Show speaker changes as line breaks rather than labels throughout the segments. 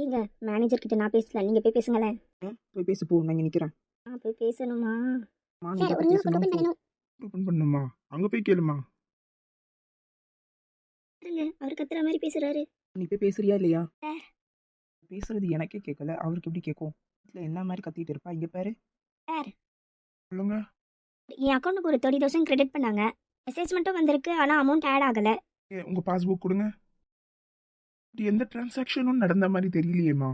ஏங்க மேனேஜர் கிட்ட நான் பேசல, நீங்க போய் பேசுங்களேன்.
போய் பேசு போ, நான் இங்க நிக்கிறேன்.
போய் பேசணுமா?
நீ
சார்,
போய்
ஒரு நியூ
பேசணும்
ஓப்பன்
போ.
பண்ணணும்.
ஓப்பன் பண்ணுமா? அங்க போய் கேளுமா.
இருங்க, அவர் கத்துற மாதிரி பேசுறாரு.
நீ போய் பேசுறியா இல்லையா?
சார்.
பேசுறது எனக்கே கேட்கல, அவருக்கு எப்படி கேட்கும்? வீட்டில் என்ன மாதிரி கத்திட்டு இருப்பா, இங்க பாரு.
சார்,
சொல்லுங்க.
என் அக்கௌண்ட்டுக்கு ஒரு 30,000 கிரெடிட் பண்ணாங்க. மெசேஜ் மட்டும் வந்திருக்கு, ஆனா அமௌண்ட் ஆட் ஆகல.
உங்க பாஸ்புக் கொடுங்க. இது எந்த டிரான்சாக்ஷனும் நடந்த மாதிரி தெரியலையேம்மா.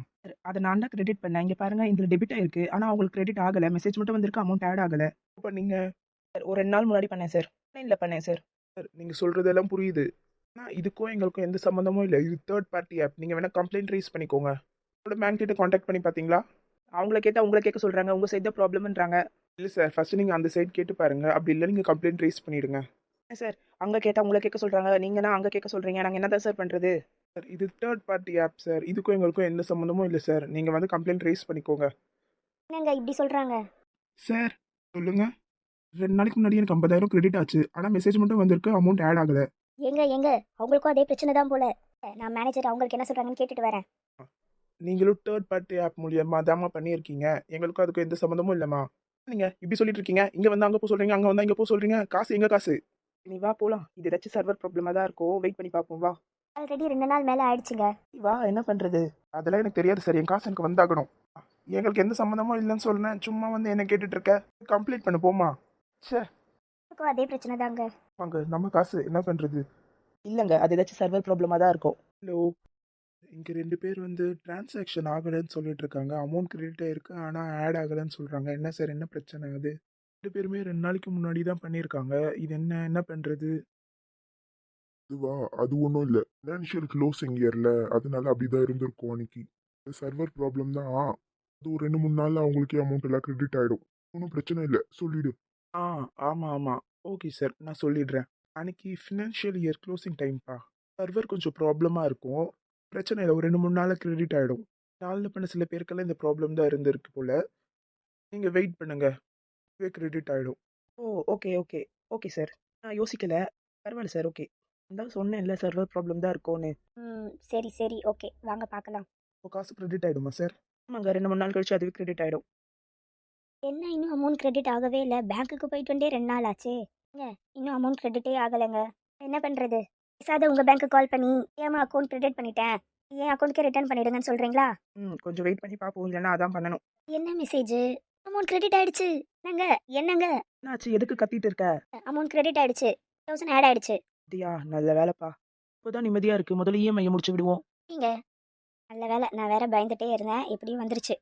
அதை நான் தான் கிரெடிட் பண்ணேன். இங்க பாருங்க, இதுல டெபிட் ஆயிருக்கு, ஆனா அவங்களுக்கு கிரெடிட் ஆகல. மெசேஜ் மட்டும் வந்திருக்கு, அமௌண்ட் ஆட் ஆகல.
இப்போ நீங்க
சார், ஒரு 2 நாள் முன்னாடி பண்ணேன் சார். ஆன்லைன்ல பண்ணேன் சார்.
நீங்க சொல்றதெல்லாம் புரியுது. ஆனால் இதுக்கும் எங்களுக்கும் எந்த சம்மந்தமும் இல்லை. இது தேர்ட் பார்ட்டி ஆப். நீங்க வேணா கம்ப்ளைண்ட் ரைஸ் பண்ணிக்கோங்க. உங்களோட பேங்க் கிட்ட காண்டாக்ட் பண்ணி பார்த்தீங்களா?
அவங்கள கேட்டா உங்களை கேட்க சொல்றாங்க, உங்க சைடு தான் ப்ராப்ளம்ன்றாங்க.
இல்லை சார், ஃபர்ஸ்ட் நீங்க அந்த சைட் கேட்டு பாருங்க. அப்படி இல்லை நீங்க கம்ப்ளைண்ட் ரைஸ் பண்ணிடுங்க.
சார், அங்க கேட்டா உங்களை கேட்க சொல்றாங்க, நீங்கன்னா அங்க கேட்க சொல்றீங்க. நாங்க என்னதான் சார் பண்றது?
சார், இது தேர்ட் பார்ட்டி ஆப் சார். இதுக்கும் எங்களுக்கும் எந்த சம்மந்தமும் இல்லை சார். நீங்க வந்து கம்ப்ளைண்ட் ரைஸ் பண்ணிக்கோங்க.
என்னங்க இப்படி சொல்றாங்க?
சார் சொல்லுங்க. 2 நாளைக்கு முன்னாடி எனக்கு 50,000 கிரெடிட் ஆச்சு. ஆனால் மெசேஜ் மட்டும் வந்திருக்கு, அமௌண்ட் ஆட் ஆகலை.
எங்க அவங்களுக்கும் அதே பிரச்சனை தான் போல. நான் மேனேஜர் அவங்களுக்கு என்ன சொல்றாங்கன்னு கேட்டுட்டு வரேன்.
நீங்களும் தேர்ட் பார்ட்டி ஆப் மூலியமா தாம்மா பண்ணியிருக்கீங்க. எங்களுக்கும் அதுக்கும் எந்த சம்மந்தமும் இல்லைம்மா. நீங்க இப்படி சொல்லிட்டு இருக்கீங்க. இங்க வந்து அங்க போ சொல்றீங்க, அங்க வந்து இங்க போ சொல்றீங்க. காசு எங்க காசு?
நீ வா போலாம். இது ஏதாச்சும் சர்வர் ப்ராப்ளமா தான் இருக்கும், வெயிட் பண்ணி பார்ப்போம். வா
ஆல்ரெடி 2 நாள் மேல ஆயிடுச்சுங்க.
வா, என்ன பண்றது?
அதெல்லாம் எனக்கு தெரியாது சார். என் காசு எனக்கு வந்தாகணும். எங்களுக்கு எந்த சம்மந்தமும் இல்லைன்னு சொன்னேன். சும்மா வந்து என்ன கேட்டுட்டு இருக்க. கம்ப்ளீட் பண்ணு போமா. சே
எனக்கும் அதே பிரச்சனை தாங்க.
வாங்க, நம்ம காசு என்ன பண்றது?
இல்லங்க, அது ஏதாச்சும் சர்வர் ப்ராப்ளமா தான் இருக்கும்.
ஹலோ, இங்க 2 பேர் வந்து டிரான்சாக்ஷன் ஆகலைன்னு சொல்லிட்டு இருக்காங்க. அமௌண்ட் கிரெடிட் ஆயிருக்கு, ஆனா ஆட் ஆகலைன்னு சொல்றாங்க. என்ன சார், என்ன பிரச்சனை அது? 2 பேருமே 2 நாளைக்கு முன்னாடி தான் பண்ணியிருக்காங்க. இது என்ன என்ன பண்றது?
இதுவா? அது ஒன்றும் இல்லை. ஃபினான்ஷியல் க்ளோசிங் இயர்ல அதனால அப்படிதான் இருந்திருக்கும் அன்னைக்கு. சர்வர் ப்ராப்ளம் தான். அது ஒரு 2-3 நாள்ல அவங்களுக்கே அமௌண்ட் எல்லாம் கிரெடிட் ஆயிடும். ஒன்றும் பிரச்சனை இல்லை, சொல்லிடு.
ஆ ஆமா ஆமா. ஓகே சார், நான் சொல்லிடுறேன். அன்னைக்கு ஃபினான்ஷியல் இயர் க்ளோசிங் டைம்ப்பா. சர்வர் கொஞ்சம் ப்ராப்ளமாக இருக்கும். பிரச்சனை இல்லை, ஒரு 2-3 நாளில் கிரெடிட் ஆகிடும். நாளில் பண்ண சில பேருக்கெல்லாம் இந்த ப்ராப்ளம் தான் இருந்திருக்கு போல். நீங்கள் வெயிட் பண்ணுங்க, கிரெடிட் ஆகிடும்.
ஓ, ஓகே ஓகே. ஓகே சார், நான் யோசிக்கல. பரவாயில்ல சார், ஓகே. தான் சொன்னேன்ல, சர்வர் ப்ராப்ளம் தான் இருக்கும்னு.
சரி ஓகே, வாங்க பார்க்கலாம்.
இப்போ காசு கிரெடிட் ஆகிடுமா சார்?
ஆமாங்க, 2-3 நாள் கழிச்சு அதுவே கிரெடிட் ஆயிடும்.
என்ன இன்னும் அமௌண்ட் கிரெடிட் ஆகவே இல்லை? பேங்க்குக்கு போயிட்டு வந்தே 2 நாள் ஆச்சே. இன்னும் அமௌண்ட் கிரெடிட்டே ஆகலைங்க. என்ன பண்ணுறது? பேசாத உங்கள் பேங்க்கு கால் பண்ணி ஏமா அக்கௌண்ட் கிரெடிட் பண்ணிட்டேன், என் அக்கௌண்ட்க்கே ரிட்டர்ன் பண்ணிடுங்கன்னு சொல்கிறீங்களா?
கொஞ்சம் வெயிட் பண்ணி பார்ப்போம், இல்லைன்னா அதான் பண்ணணும்.
என்ன மெசேஜ்? அமௌண்ட் கிரெடிட் ஆயிடுச்சு. என்னங்க
என்னாச்சு, எதுக்கு கத்திட்டு இருக்க?
அமௌண்ட் கிரெடிட் ஆயிடுச்சு, 1000 ஆட் ஆயிடுச்சு.
அப்படியா? நல்ல வேலைப்பா. இப்போதான் நிம்மதியா இருக்கு. முதல்ல இஎம்ஐ முடிச்சு விடுவோம்.
நீங்க நல்ல வேலை, நான் வேற பயந்துட்டே இருந்தேன். எப்படியும் வந்துருச்சு.